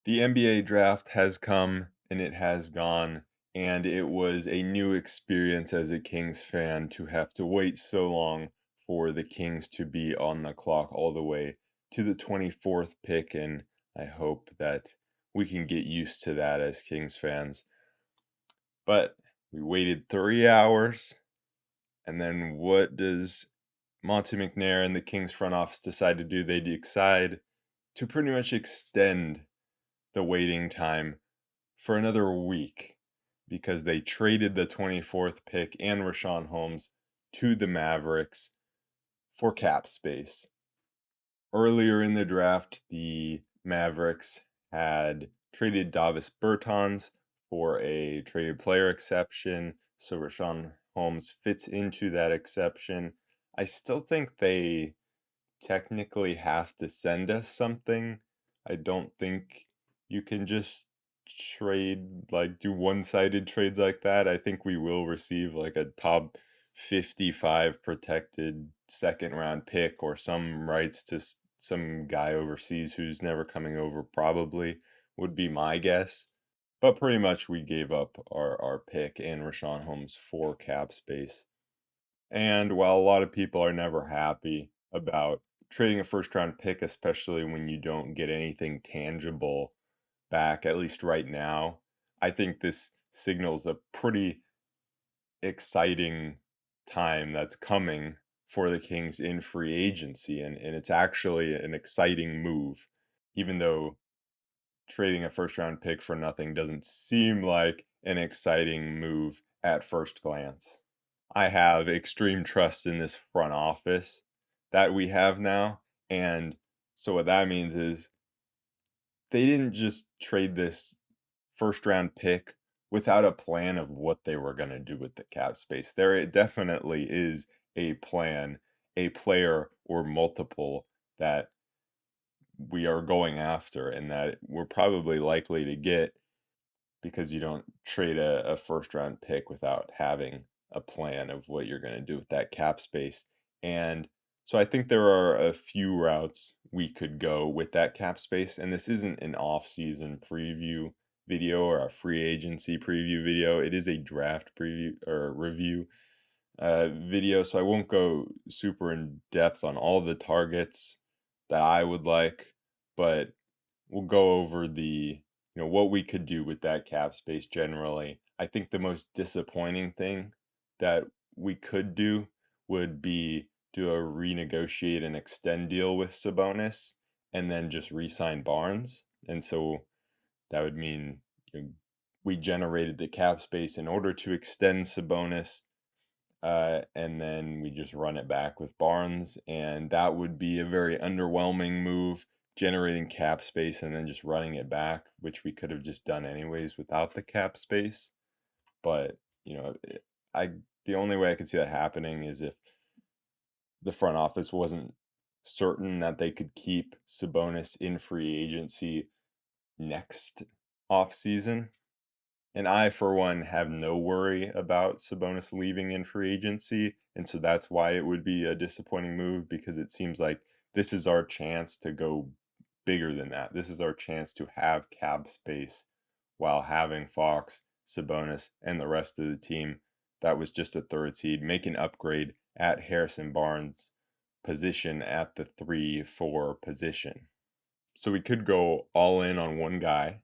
The NBA draft has come and it has gone, and it was a new experience as a Kings fan to have to wait so long for the Kings to be on the clock all the way to the 24th pick, and I hope that we can get used to that as Kings fans. But we waited 3 hours, and then what does Monty McNair and the Kings front office decide to do? They decide to pretty much extend the waiting time for another week because they traded the 24th pick and Richaun Holmes to the Mavericks for cap space. Earlier in the draft, the Mavericks had traded Davis Bertans for a traded player exception, so Richaun Holmes fits into that exception. I still think they technically have to send us something. I don't think you can just do one-sided trades like that. I think we will receive like a top 55 protected second round pick or some rights to some guy overseas who's never coming over, probably would be my guess. But pretty much we gave up our pick and Richaun Holmes for cap space. And while a lot of people are never happy about trading a first round pick, especially when you don't get anything tangible back, at least right now, I think this signals a pretty exciting time that's coming for the Kings in free agency. And it's actually an exciting move, even though trading a first round pick for nothing doesn't seem like an exciting move at first glance. I have extreme trust in this front office that we have now. And so what that means is they didn't just trade this first round pick without a plan of what they were going to do with the cap space. There definitely is a plan, a player or multiple that we are going after and that we're probably likely to get because you don't trade a first round pick without having a plan of what you're going to do with that cap space. And so I think there are a few routes we could go with that cap space. And this isn't an off-season preview video or a free agency preview video. It is a draft preview or review video. So I won't go super in depth on all the targets that I would like, but we'll go over what we could do with that cap space generally. I think the most disappointing thing that we could do would be do a renegotiate and extend deal with Sabonis and then just re-sign Barnes. And so that would mean we generated the cap space in order to extend Sabonis, and then we just run it back with Barnes, and that would be a very underwhelming move, generating cap space and then just running it back, which we could have just done anyways without the cap space. But I the only way I could see that happening is if the front office wasn't certain that they could keep Sabonis in free agency next off season. And I, for one, have no worry about Sabonis leaving in free agency. And so that's why it would be a disappointing move because it seems like this is our chance to go bigger than that. This is our chance to have cap space while having Fox, Sabonis, and the rest of the team that was just a third seed make an upgrade at Harrison Barnes' position at the 3-4 position. So we could go all in on one guy,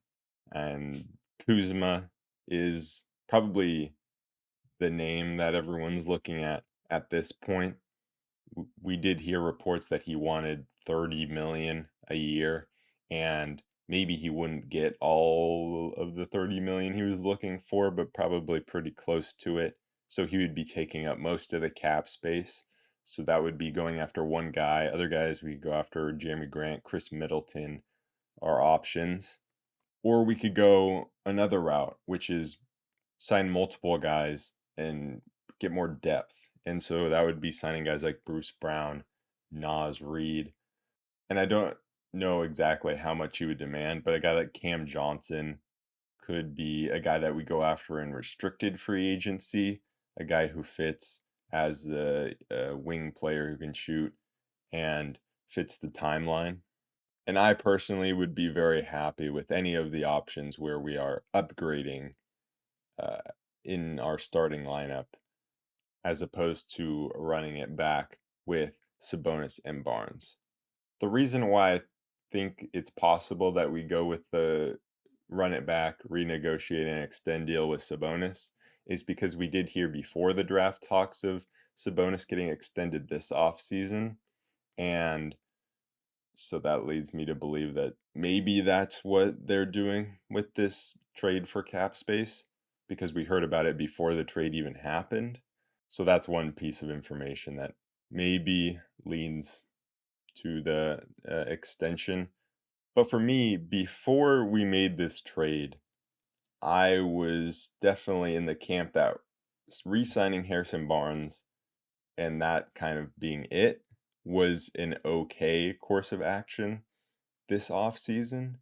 and Kuzma is probably the name that everyone's looking at this point. We did hear reports that he wanted 30 million a year, and maybe he wouldn't get all of the 30 million he was looking for, but probably pretty close to it. So he would be taking up most of the cap space. So that would be going after one guy. Other guys we go after Jeremy Grant, Chris Middleton are options. Or we could go another route, which is sign multiple guys and get more depth. And so that would be signing guys like Bruce Brown, Nas Reed. And I don't know exactly how much he would demand, but a guy like Cam Johnson could be a guy that we go after in restricted free agency, a guy who fits as a wing player who can shoot and fits the timeline. And I personally would be very happy with any of the options where we are upgrading uh, in our starting lineup as opposed to running it back with Sabonis and Barnes. The reason why I think it's possible that we go with the run it back, renegotiate and extend deal with Sabonis is because we did hear before the draft talks of Sabonis getting extended this offseason. And so that leads me to believe that maybe that's what they're doing with this trade for cap space because we heard about it before the trade even happened. So that's one piece of information that maybe leans to the extension. But for me, before we made this trade, I was definitely in the camp that re signing Harrison Barnes and that kind of being it was an okay course of action this offseason.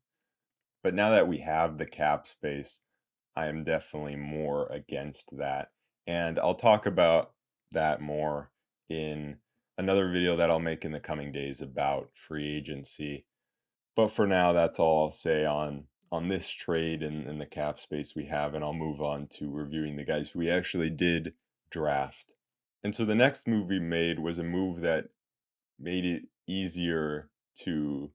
But now that we have the cap space, I am definitely more against that. And I'll talk about that more in another video that I'll make in the coming days about free agency. But for now, that's all I'll say on this trade and the cap space we have, and I'll move on to reviewing the guys we actually did draft. And so the next move we made was a move that made it easier to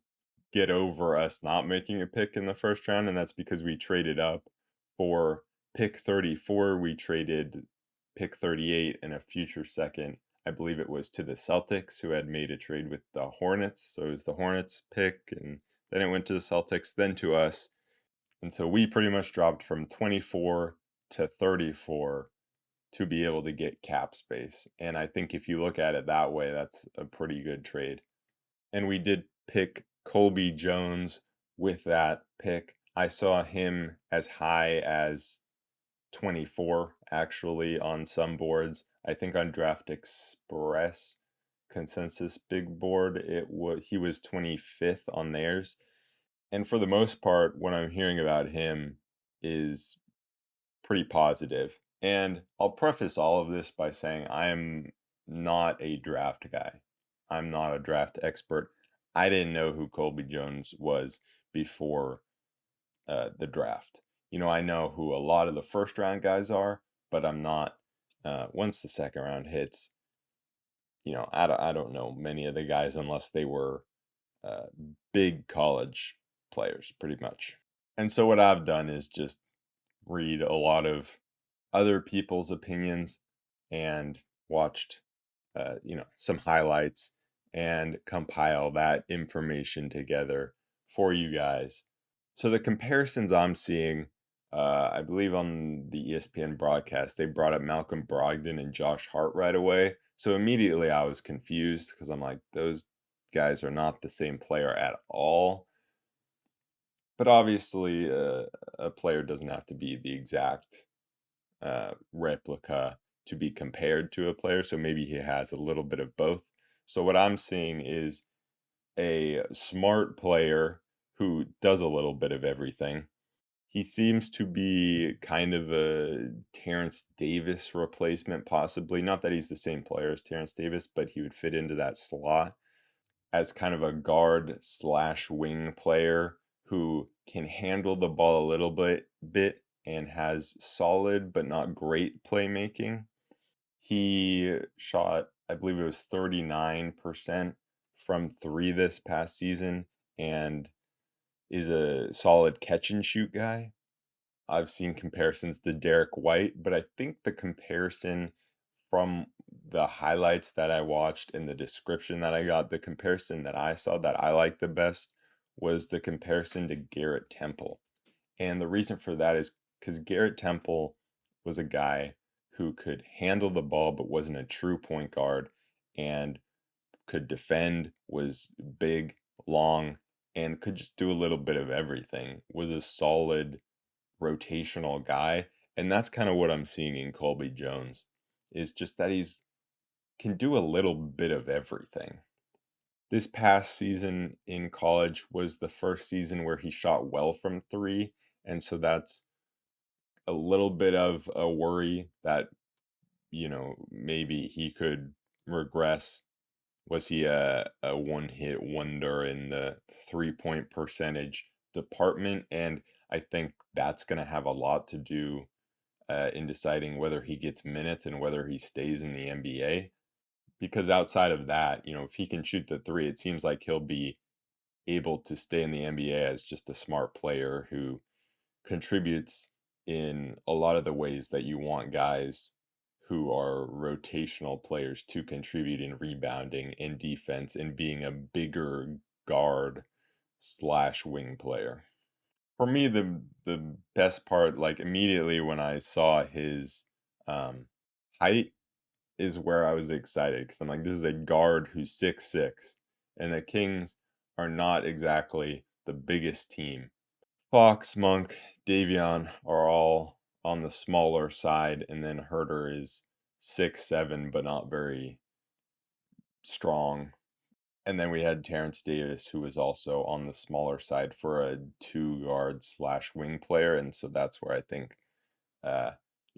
get over us not making a pick in the first round, and that's because we traded up for pick 34. We traded pick 38 and a future second. I believe it was to the Celtics, who had made a trade with the Hornets. So it was the Hornets pick, and then it went to the Celtics, then to us. And so we pretty much dropped from 24 to 34 to be able to get cap space. And I think if you look at it that way, that's a pretty good trade. And we did pick Colby Jones with that pick. I saw him as high as 24 actually on some boards. I think on Draft Express consensus big board he was 25th on theirs. And for the most part, what I'm hearing about him is pretty positive. And I'll preface all of this by saying I am not a draft guy. I'm not a draft expert. I didn't know who Colby Jones was before the draft. I know who a lot of the first round guys are, but I'm not. Once the second round hits, I don't know many of the guys unless they were uh, big college players, pretty much. And so what I've done is just read a lot of other people's opinions and watched some highlights and compile that information together for you guys. So the comparisons I'm seeing, I believe on the ESPN broadcast, they brought up Malcolm Brogdon and Josh Hart right away. So immediately I was confused because I'm like, those guys are not the same player at all. But obviously, a player doesn't have to be the exact replica to be compared to a player. So maybe he has a little bit of both. So what I'm seeing is a smart player who does a little bit of everything. He seems to be kind of a Terrence Davis replacement, possibly. Not that he's the same player as Terrence Davis, but he would fit into that slot as kind of a guard slash wing player who can handle the ball a little bit and has solid but not great playmaking. He shot, I believe it was 39% from three this past season and is a solid catch and shoot guy. I've seen comparisons to Derek White, but I think the comparison from the highlights that I watched and the description that I got, the comparison that I saw that I liked the best was the comparison to Garrett Temple. And the reason for that is because Garrett Temple was a guy who could handle the ball but wasn't a true point guard and could defend, was big, long, and could just do a little bit of everything, was a solid rotational guy. And that's kind of what I'm seeing in Colby Jones is just that he's can do a little bit of everything. This past season in college was the first season where he shot well from three, and so that's a little bit of a worry that maybe he could regress Was he a one-hit wonder in the three-point percentage department? And I think that's going to have a lot to do in deciding whether he gets minutes and whether he stays in the NBA. Because outside of that, if he can shoot the three, it seems like he'll be able to stay in the NBA as just a smart player who contributes in a lot of the ways that you want guys who are rotational players to contribute in rebounding, in defense, and being a bigger guard slash wing player. For me, the best part, like immediately when I saw his um, height, is where I was excited because I'm like, this is a guard who's 6'6", and the Kings are not exactly the biggest team. Fox, Monk, Davion are all on the smaller side, and then Herder is 6'7", but not very strong. And then we had Terrence Davis, who was also on the smaller side for a two-guard slash wing player, and so that's where I think, uh,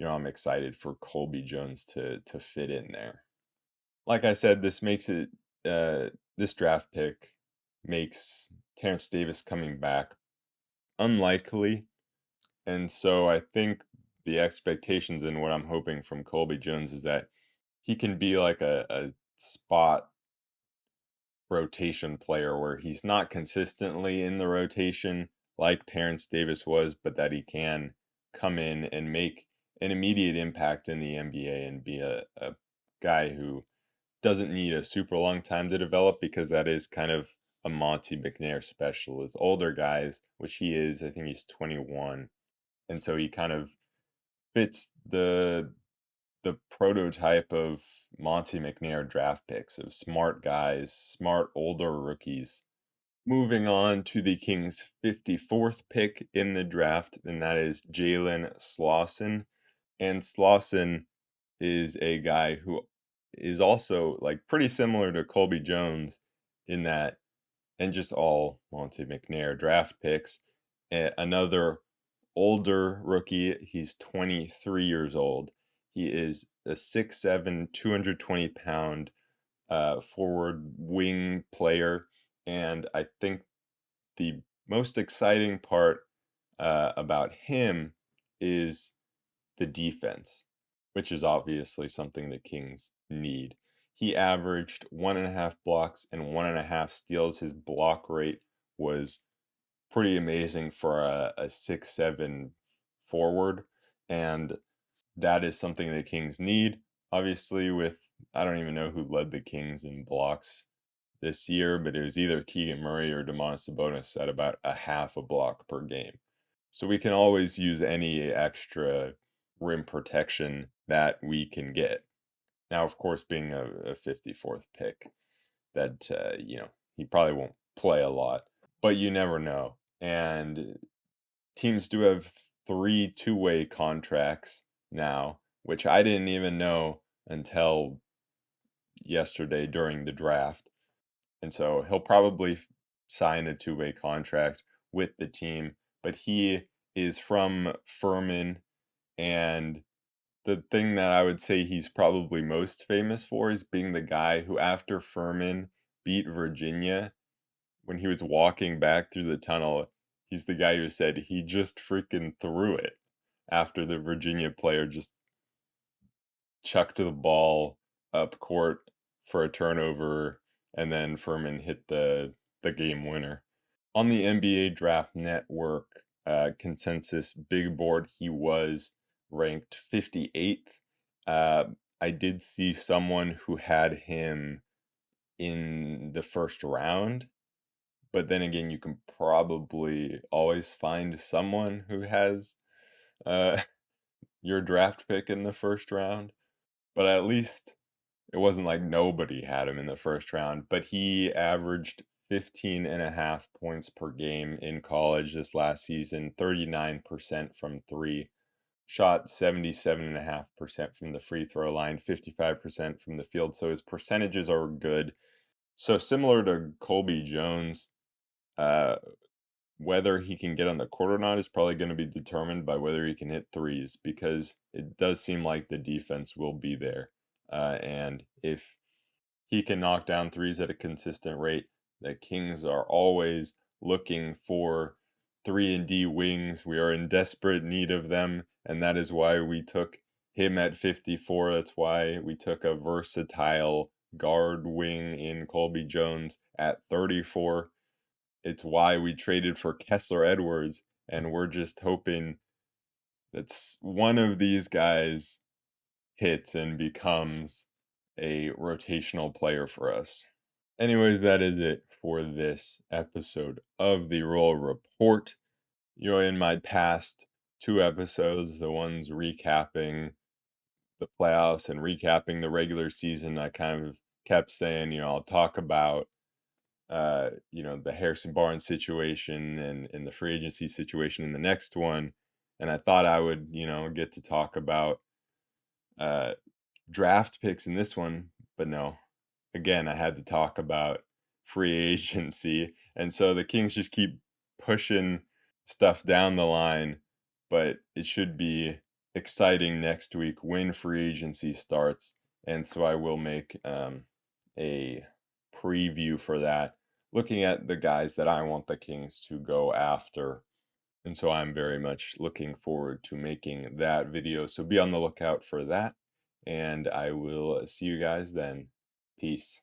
I'm excited for Colby Jones to fit in there. Like I said, this draft pick makes Terrence Davis coming back unlikely. And so I think the expectations and what I'm hoping from Colby Jones is that he can be like a spot rotation player where he's not consistently in the rotation like Terrence Davis was, but that he can come in and make an immediate impact in the NBA and be a guy who doesn't need a super long time to develop because that is kind of a Monty McNair special is older guys, which he is. I think he's 21. And so he kind of fits the prototype of Monty McNair draft picks of smart guys, smart older rookies. Moving on to the Kings' 54th pick in the draft, and that is Jalen Slawson. And Slawson is a guy who is also like pretty similar to Colby Jones in that, and just all Monte McNair draft picks. Another older rookie, he's 23 years old. He is a 6'7", 220-pound forward wing player. And I think the most exciting part about him is the defense, which is obviously something the Kings need. He averaged 1.5 blocks and 1.5 steals. His block rate was pretty amazing for a 6'7" forward, and that is something the Kings need. Obviously, with I don't even know who led the Kings in blocks this year, but it was either Keegan Murray or Domantas Sabonis at about a half a block per game. So we can always use any extra rim protection that we can get. Now, of course, being a 54th pick, that he probably won't play a lot, but you never know. And teams do have three two-way contracts now, which I didn't even know until yesterday during the draft. And so he'll probably sign a two-way contract with the team, but he is from Furman, and the thing that I would say he's probably most famous for is being the guy who, after Furman beat Virginia, when he was walking back through the tunnel, he's the guy who said he just freaking threw it after the Virginia player just chucked the ball up court for a turnover, and then Furman hit the game winner. On the NBA Draft Network consensus big board, he was ranked 58th. Uh, I did see someone who had him in the first round, but then again, you can probably always find someone who has uh, your draft pick in the first round. But at least it wasn't like nobody had him in the first round. But he averaged 15 and a half points per game in college this last season, 39% from three, shot 77.5% from the free throw line, 55% from the field. So his percentages are good. So similar to Colby Jones, uh, whether he can get on the court or not is probably going to be determined by whether he can hit threes, because it does seem like the defense will be there. And if he can knock down threes at a consistent rate. The Kings are always looking for 3 and D wings. We are in desperate need of them, and that is why we took him at 54. That's why we took a versatile guard wing in Colby Jones at 34. It's why we traded for Kessler Edwards, and we're just hoping that one of these guys hits and becomes a rotational player for us. Anyways, that is it for this episode of the Roll Report. In my past 2 episodes, the ones recapping the playoffs and recapping the regular season, I kind of kept saying, I'll talk about the Harrison Barnes situation and the free agency situation in the next one. And I thought I would, get to talk about uh, draft picks in this one, but no. Again, I had to talk about free agency. And so the Kings just keep pushing stuff down the line, but it should be exciting next week when free agency starts. And so I will make a preview for that, looking at the guys that I want the Kings to go after. And so I'm very much looking forward to making that video. So be on the lookout for that. And I will see you guys then. Peace.